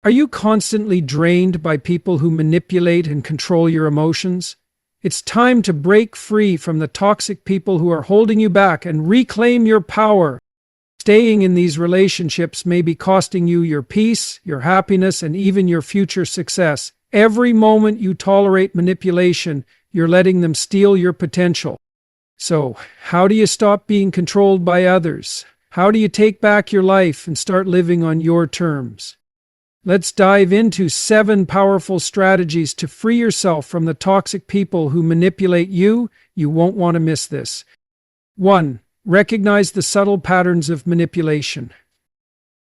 Are you constantly drained by people who manipulate and control your emotions? It's time to break free from the toxic people who are holding you back and reclaim your power. Staying in these relationships may be costing you your peace, your happiness, and even your future success. Every moment you tolerate manipulation, you're letting them steal your potential. So, how do you stop being controlled by others? How do you take back your life and start living on your terms? Let's dive into 7 powerful strategies to free yourself from the toxic people who manipulate you. You won't want to miss this. 1. Recognize the subtle patterns of manipulation.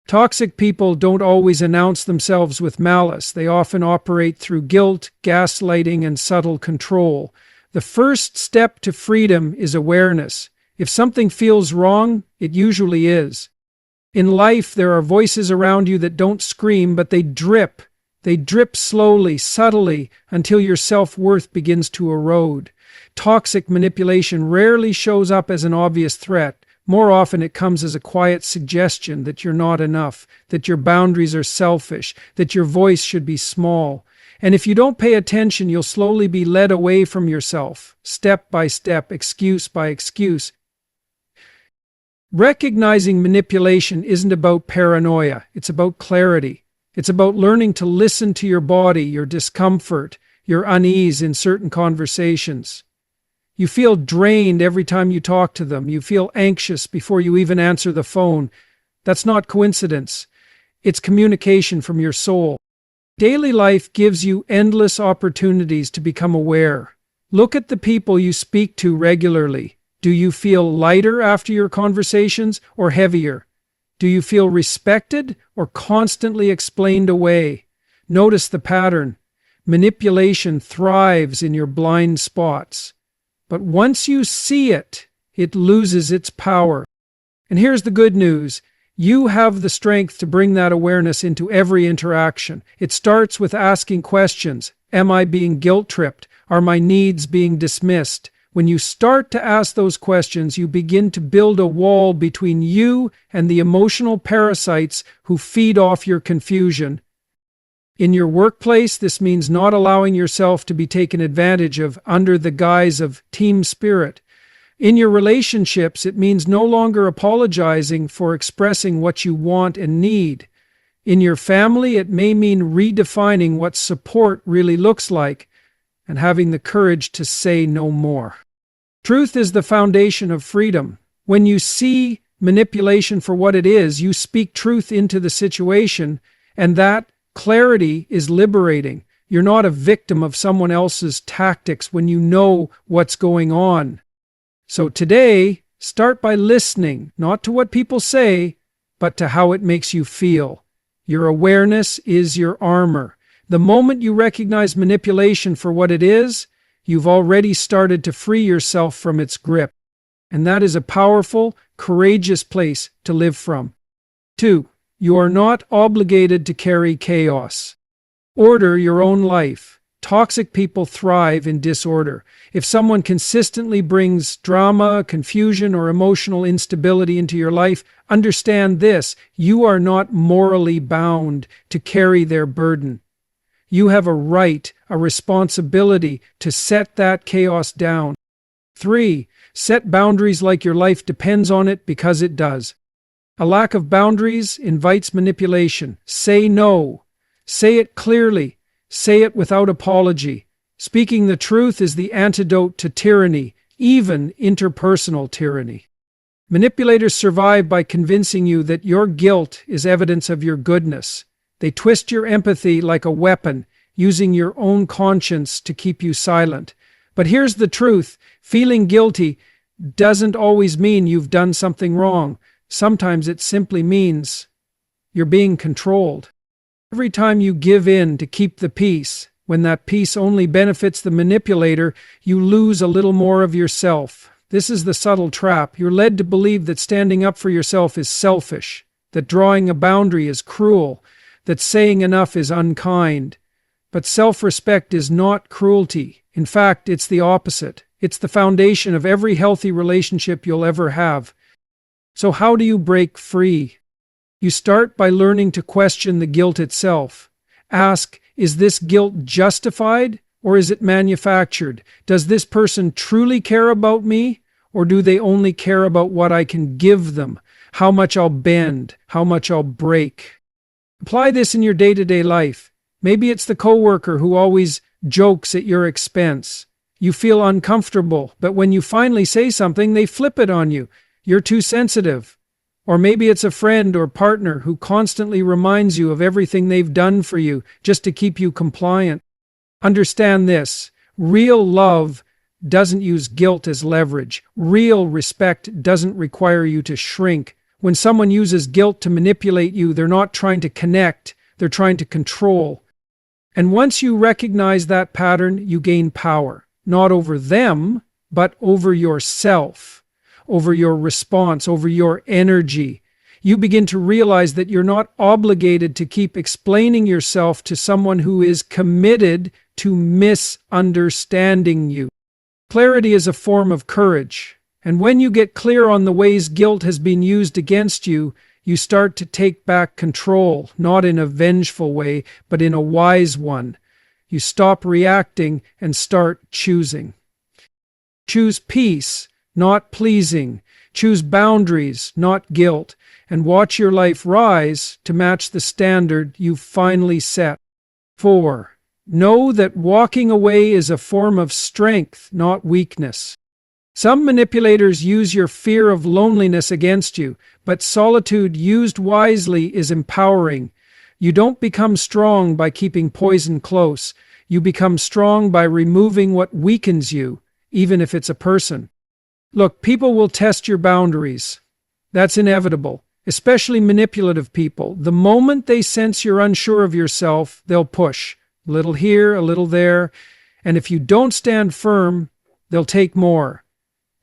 Toxic people don't always announce themselves with malice. They often operate through guilt, gaslighting, and subtle control. The first step to freedom is awareness. If something feels wrong, it usually is. In life, there are voices around you that don't scream, but they drip. They drip slowly, subtly, until your self-worth begins to erode. Toxic manipulation rarely shows up as an obvious threat. More often, it comes as a quiet suggestion that you're not enough, that your boundaries are selfish, that your voice should be small. And if you don't pay attention, you'll slowly be led away from yourself, step by step, excuse by excuse. Recognizing manipulation isn't about paranoia, it's about clarity. It's about learning to listen to your body, your discomfort, your unease in certain conversations. You feel drained every time you talk to them. You feel anxious before you even answer the phone. That's not coincidence. It's communication from your soul. Daily life gives you endless opportunities to become aware. Look at the people you speak to regularly. Do you feel lighter after your conversations or heavier? Do you feel respected or constantly explained away? Notice the pattern. Manipulation thrives in your blind spots. But once you see it, it loses its power. And here's the good news. You have the strength to bring that awareness into every interaction. It starts with asking questions. Am I being guilt-tripped? Are my needs being dismissed? When you start to ask those questions, you begin to build a wall between you and the emotional parasites who feed off your confusion. In your workplace, this means not allowing yourself to be taken advantage of under the guise of team spirit. In your relationships, it means no longer apologizing for expressing what you want and need. In your family, it may mean redefining what support really looks like and having the courage to say no more. Truth is the foundation of freedom. When you see manipulation for what it is, you speak truth into the situation, and that clarity is liberating. You're not a victim of someone else's tactics when you know what's going on. So today, start by listening, not to what people say, but to how it makes you feel. Your awareness is your armor. The moment you recognize manipulation for what it is, you've already started to free yourself from its grip. And that is a powerful, courageous place to live from. 2. You are not obligated to carry chaos. Order your own life. Toxic people thrive in disorder. If someone consistently brings drama, confusion, or emotional instability into your life, understand this: you are not morally bound to carry their burden. You have a right, a responsibility to set that chaos down. 3. Set boundaries like your life depends on it, because it does. A lack of boundaries invites manipulation. Say no. Say it clearly. Say it without apology. Speaking the truth is the antidote to tyranny, even interpersonal tyranny. Manipulators survive by convincing you that your guilt is evidence of your goodness. They twist your empathy like a weapon, using your own conscience to keep you silent. But here's the truth: feeling guilty doesn't always mean you've done something wrong. Sometimes it simply means you're being controlled. Every time you give in to keep the peace, when that peace only benefits the manipulator, you lose a little more of yourself. This is the subtle trap. You're led to believe that standing up for yourself is selfish, that drawing a boundary is cruel, that saying enough is unkind. But self-respect is not cruelty. In fact, it's the opposite. It's the foundation of every healthy relationship you'll ever have. So how do you break free? You start by learning to question the guilt itself. Ask, is this guilt justified or is it manufactured? Does this person truly care about me, or do they only care about what I can give them, how much I'll bend, how much I'll break? Apply this in your day-to-day life. Maybe it's the coworker who always jokes at your expense. You feel uncomfortable, but when you finally say something, they flip it on you. You're too sensitive. Or maybe it's a friend or partner who constantly reminds you of everything they've done for you just to keep you compliant. Understand this: real love doesn't use guilt as leverage. Real respect doesn't require you to shrink. When someone uses guilt to manipulate you, they're not trying to connect, they're trying to control. And once you recognize that pattern, you gain power, not over them, but over yourself, over your response, over your energy. You begin to realize that you're not obligated to keep explaining yourself to someone who is committed to misunderstanding you. Clarity is a form of courage, and when you get clear on the ways guilt has been used against you, you start to take back control, not in a vengeful way, but in a wise one. You stop reacting and start choosing. Choose peace, not pleasing. Choose boundaries, not guilt, and watch your life rise to match the standard you've finally set. 4. Know that walking away is a form of strength, not weakness. Some manipulators use your fear of loneliness against you, but solitude used wisely is empowering. You don't become strong by keeping poison close. You become strong by removing what weakens you, even if it's a person. Look, people will test your boundaries. That's inevitable, especially manipulative people. The moment they sense you're unsure of yourself, they'll push. A little here, a little there, and if you don't stand firm, they'll take more,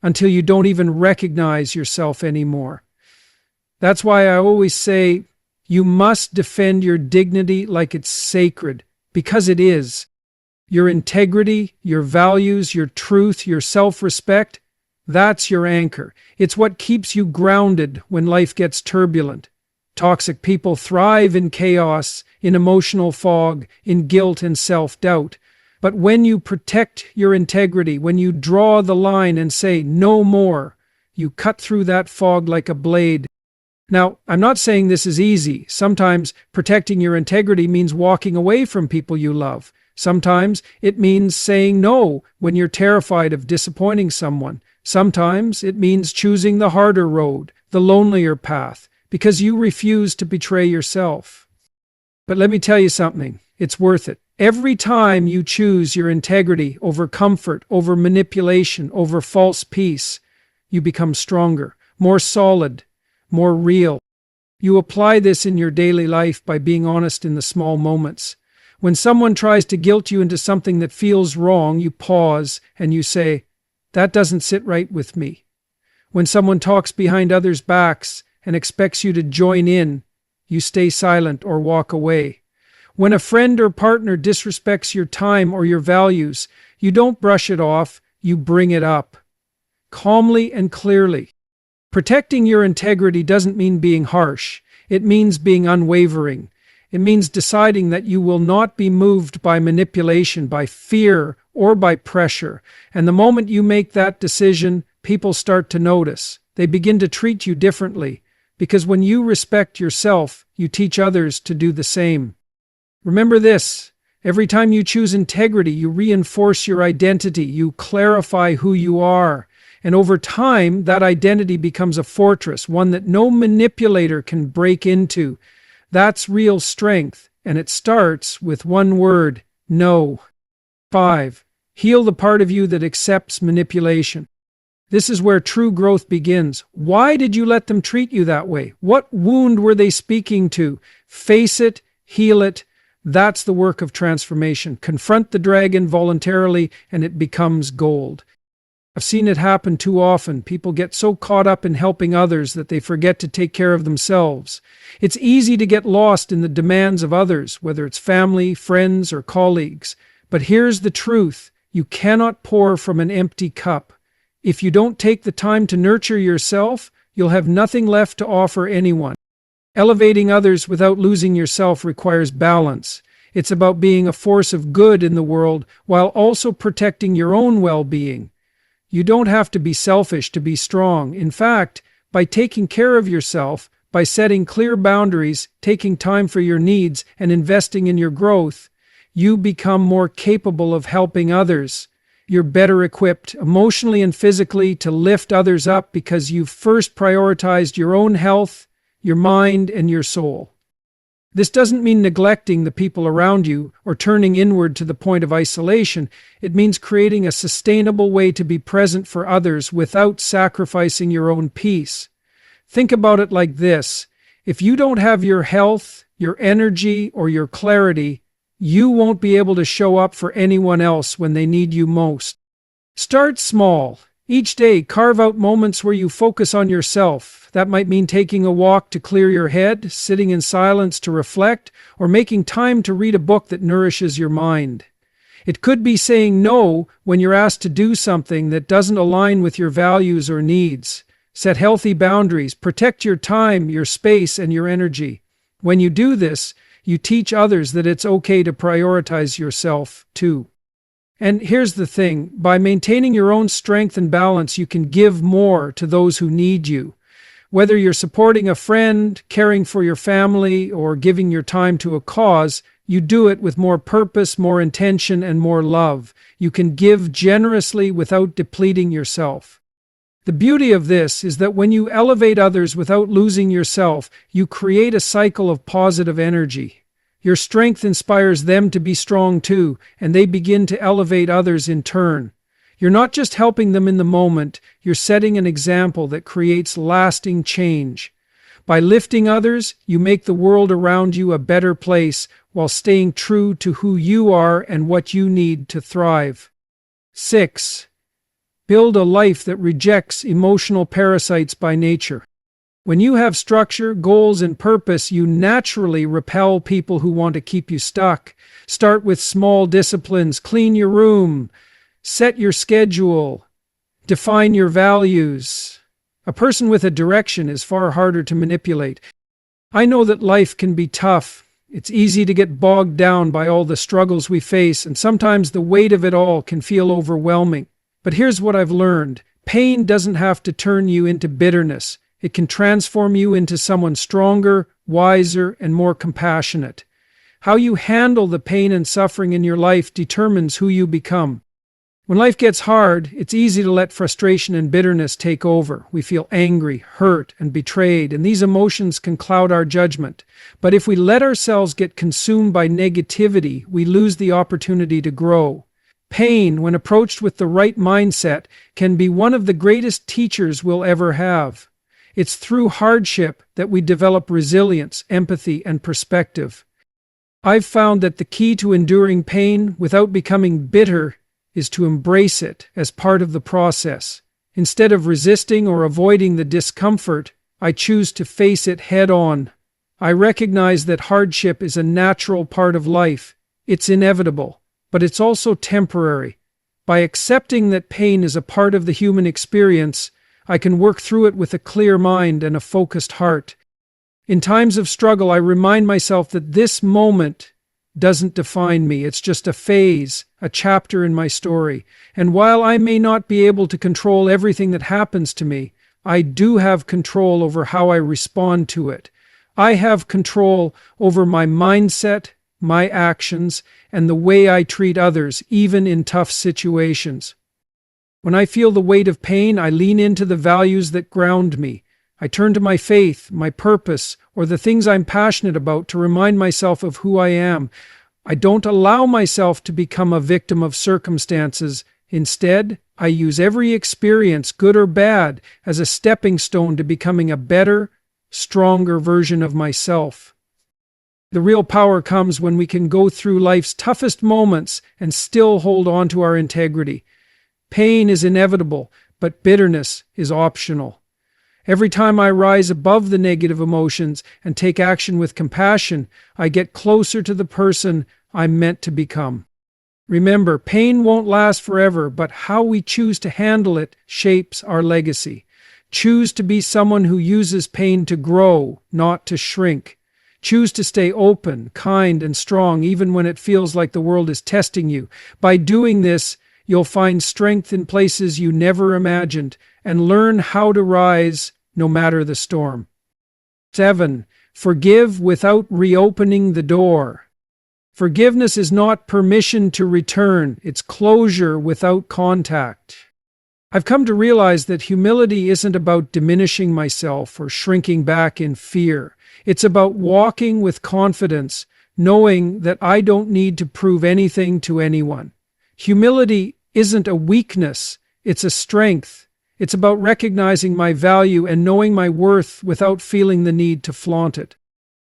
until you don't even recognize yourself anymore. That's why I always say, you must defend your dignity like it's sacred, because it is. Your integrity, your values, your truth, your self-respect, that's your anchor. It's what keeps you grounded when life gets turbulent. Toxic people thrive in chaos, in emotional fog, in guilt and self-doubt. But when you protect your integrity, when you draw the line and say no more, you cut through that fog like a blade. Now, I'm not saying this is easy. Sometimes protecting your integrity means walking away from people you love. Sometimes it means saying no when you're terrified of disappointing someone. Sometimes it means choosing the harder road, the lonelier path, because you refuse to betray yourself. But let me tell you something, it's worth it. Every time you choose your integrity over comfort, over manipulation, over false peace, you become stronger, more solid, more real. You apply this in your daily life by being honest in the small moments. When someone tries to guilt you into something that feels wrong, you pause and you say, "That doesn't sit right with me." When someone talks behind others' backs and expects you to join in, you stay silent or walk away. When a friend or partner disrespects your time or your values, you don't brush it off, you bring it up. Calmly and clearly. Protecting your integrity doesn't mean being harsh. It means being unwavering. It means deciding that you will not be moved by manipulation, by fear, or by pressure. And the moment you make that decision, people start to notice. They begin to treat you differently. Because when you respect yourself, you teach others to do the same. Remember this, every time you choose integrity, you reinforce your identity, you clarify who you are. And over time, that identity becomes a fortress, one that no manipulator can break into. That's real strength, and it starts with one word, no. 5. Heal the part of you that accepts manipulation. This is where true growth begins. Why did you let them treat you that way? What wound were they speaking to? Face it, heal it. That's the work of transformation. Confront the dragon voluntarily, and it becomes gold. I've seen it happen too often. People get so caught up in helping others that they forget to take care of themselves. It's easy to get lost in the demands of others, whether it's family, friends, or colleagues. But here's the truth. You cannot pour from an empty cup. If you don't take the time to nurture yourself, you'll have nothing left to offer anyone. Elevating others without losing yourself requires balance. It's about being a force of good in the world while also protecting your own well-being. You don't have to be selfish to be strong. In fact, by taking care of yourself, by setting clear boundaries, taking time for your needs, and investing in your growth, you become more capable of helping others. You're better equipped emotionally and physically to lift others up because you've first prioritized your own health, your mind, and your soul. This doesn't mean neglecting the people around you or turning inward to the point of isolation. It means creating a sustainable way to be present for others without sacrificing your own peace. Think about it like this: if you don't have your health, your energy, or your clarity, you won't be able to show up for anyone else when they need you most. Start small. Each day, carve out moments where you focus on yourself. That might mean taking a walk to clear your head, sitting in silence to reflect, or making time to read a book that nourishes your mind. It could be saying no when you're asked to do something that doesn't align with your values or needs. Set healthy boundaries, protect your time, your space, and your energy. When you do this, you teach others that it's okay to prioritize yourself, too. And here's the thing: by maintaining your own strength and balance, you can give more to those who need you. Whether you're supporting a friend, caring for your family, or giving your time to a cause, you do it with more purpose, more intention, and more love. You can give generously without depleting yourself. The beauty of this is that when you elevate others without losing yourself, you create a cycle of positive energy. Your strength inspires them to be strong too, and they begin to elevate others in turn. You're not just helping them in the moment, you're setting an example that creates lasting change. By lifting others, you make the world around you a better place while staying true to who you are and what you need to thrive. 6. Build a life that rejects emotional parasites by nature. When you have structure, goals, and purpose, you naturally repel people who want to keep you stuck. Start with small disciplines: clean your room, set your schedule, define your values. A person with a direction is far harder to manipulate. I know that life can be tough. It's easy to get bogged down by all the struggles we face, and sometimes the weight of it all can feel overwhelming. But here's what I've learned: pain doesn't have to turn you into bitterness. It can transform you into someone stronger, wiser, and more compassionate. How you handle the pain and suffering in your life determines who you become. When life gets hard, it's easy to let frustration and bitterness take over. We feel angry, hurt, and betrayed, and these emotions can cloud our judgment. But if we let ourselves get consumed by negativity, we lose the opportunity to grow. Pain, when approached with the right mindset, can be one of the greatest teachers we'll ever have. It's through hardship that we develop resilience, empathy, and perspective. I've found that the key to enduring pain without becoming bitter is to embrace it as part of the process. Instead of resisting or avoiding the discomfort, I choose to face it head on. I recognize that hardship is a natural part of life. It's inevitable, but it's also temporary. By accepting that pain is a part of the human experience, I can work through it with a clear mind and a focused heart. In times of struggle, I remind myself that this moment doesn't define me. It's just a phase, a chapter in my story. And while I may not be able to control everything that happens to me, I do have control over how I respond to it. I have control over my mindset, my actions, and the way I treat others, even in tough situations. When I feel the weight of pain, I lean into the values that ground me. I turn to my faith, my purpose, or the things I'm passionate about to remind myself of who I am. I don't allow myself to become a victim of circumstances. Instead, I use every experience, good or bad, as a stepping stone to becoming a better, stronger version of myself. The real power comes when we can go through life's toughest moments and still hold on to our integrity. Pain is inevitable, but bitterness is optional. Every time I rise above the negative emotions and take action with compassion, I get closer to the person I'm meant to become. Remember, pain won't last forever, but how we choose to handle it shapes our legacy. Choose to be someone who uses pain to grow, not to shrink. Choose to stay open, kind, and strong even when it feels like the world is testing you. By doing this, you'll find strength in places you never imagined and learn how to rise no matter the storm. 7. Forgive without reopening the door. Forgiveness is not permission to return, it's closure without contact. I've come to realize that humility isn't about diminishing myself or shrinking back in fear. It's about walking with confidence, knowing that I don't need to prove anything to anyone. Humility isn't a weakness, it's a strength. It's about recognizing my value and knowing my worth without feeling the need to flaunt it.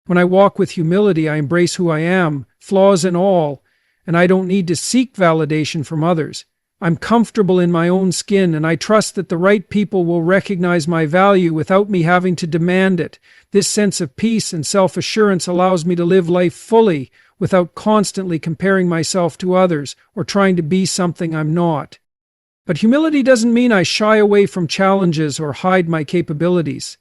When I walk with humility, I embrace who I am, flaws and all, and I don't need to seek validation from others. I'm comfortable in my own skin, and I trust that the right people will recognize my value without me having to demand it. This sense of peace and self-assurance allows me to live life fully without constantly comparing myself to others or trying to be something I'm not. But humility doesn't mean I shy away from challenges or hide my capabilities.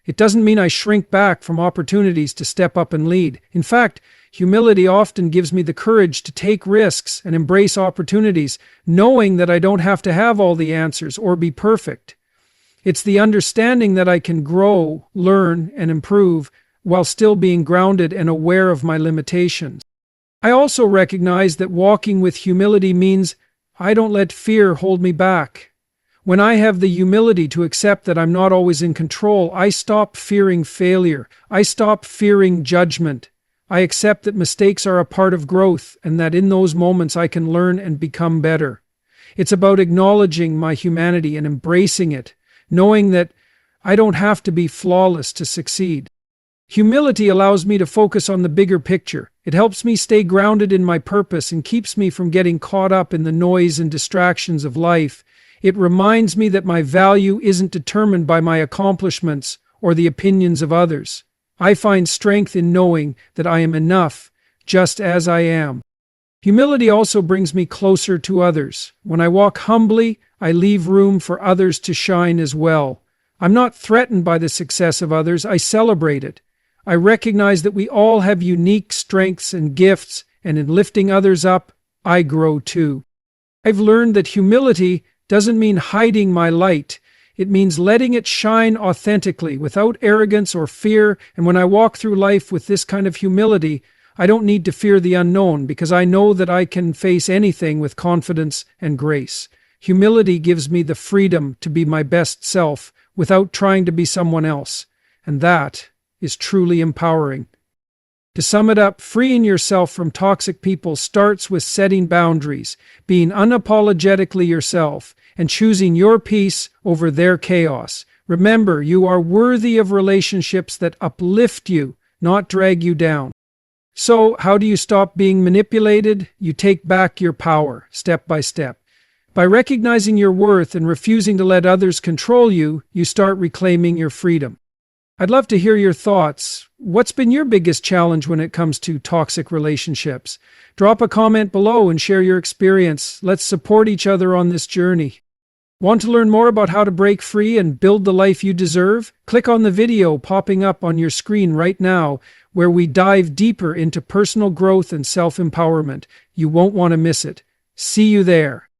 It doesn't mean I shrink back from opportunities to step up and lead. In fact, humility often gives me the courage to take risks and embrace opportunities, knowing that I don't have to have all the answers or be perfect. It's the understanding that I can grow, learn, and improve while still being grounded and aware of my limitations. I also recognize that walking with humility means I don't let fear hold me back. When I have the humility to accept that I'm not always in control, I stop fearing failure. I stop fearing judgment. I accept that mistakes are a part of growth and that in those moments I can learn and become better. It's about acknowledging my humanity and embracing it, knowing that I don't have to be flawless to succeed. Humility allows me to focus on the bigger picture. It helps me stay grounded in my purpose and keeps me from getting caught up in the noise and distractions of life. It reminds me that my value isn't determined by my accomplishments or the opinions of others. I find strength in knowing that I am enough, just as I am. Humility also brings me closer to others. When I walk humbly, I leave room for others to shine as well. I'm not threatened by the success of others, I celebrate it. I recognize that we all have unique strengths and gifts, and in lifting others up, I grow too. I've learned that humility doesn't mean hiding my light. It means letting it shine authentically, without arrogance or fear. And when I walk through life with this kind of humility, I don't need to fear the unknown because I know that I can face anything with confidence and grace. Humility gives me the freedom to be my best self without trying to be someone else. And that is truly empowering. To sum it up, freeing yourself from toxic people starts with setting boundaries, being unapologetically yourself, and choosing your peace over their chaos. Remember, you are worthy of relationships that uplift you, not drag you down. So, how do you stop being manipulated? You take back your power, step by step. By recognizing your worth and refusing to let others control you, you start reclaiming your freedom. I'd love to hear your thoughts. What's been your biggest challenge when it comes to toxic relationships? Drop a comment below and share your experience. Let's support each other on this journey. Want to learn more about how to break free and build the life you deserve? Click on the video popping up on your screen right now, where we dive deeper into personal growth and self-empowerment. You won't want to miss it. See you there.